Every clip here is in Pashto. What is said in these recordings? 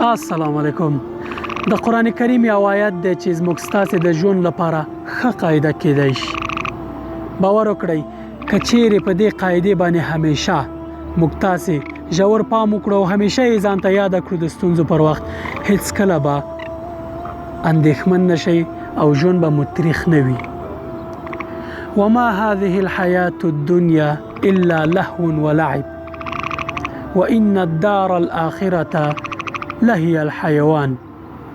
السلام علیکم. د قران کریم یو آیت دی چې زموږ ستاسو د ژوند لپاره ښه قاعده کېدای شي. باور وکړئ که چیرې په دې قاعده باندې همیشه موږ تاسو ژور پام وکړو او همیشه یې ځان ته یاد کړو د ستونزو پر وخت، هیڅ کله به اندېښمن نشئ او ژوند به مو تریخ نه وي. وما هذه الحياة الدنيا إلا لهو ولعب وإن الدار الآخرة لهي الحيوان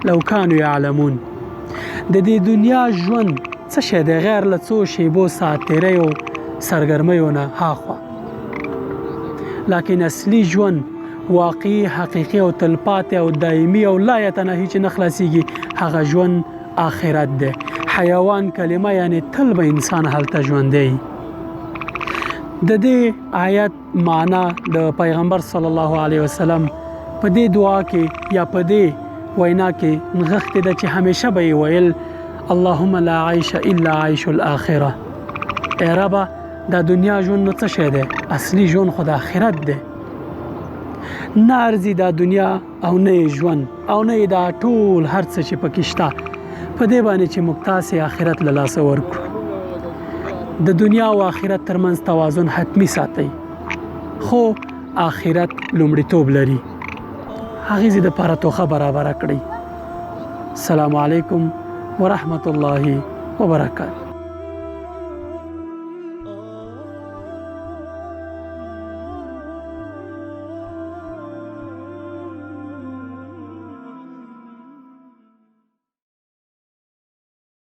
لو كانوا يعلمون. د دې دنیا ژوند څه شی دی غیر له څو شیبو ساعتېریو سرګرمیو نه هاخوا، لکن اصلي ژوند واقعي حقیقي او تلپاتې او دایمي او لا یتناهي چې نه خلاصیږي هغه ژوند آخرت دی. حیوان کلمه یعنی تل به انسان هلته ژوندی. د دې آیت معنا د پیغمبر صلی الله علیه وسلم په دې دعا کې یا په دې وینا کې نغښتې ده چې همیشه به یې ویل اللهم لا عیش الا عیش الاخره. ای ربه دا دنیا ژوند نو څه شی دی؟ اصلي ژوند خو د آخرت دی. نه ارزي دا دنیا او نه ژوند او نه دا ټول هر څه چې پکې شته په دې باندې چې موږ تاسې آخرت له لاسه ورکړو. د دنیا او آخرت ترمنځ توازن حتمی ساتئ، خو آخرت لومړیتوب لري. هغې زی دپاره توښه برابره کړئ. السلام علیکم ورحمت الله وبرکاته.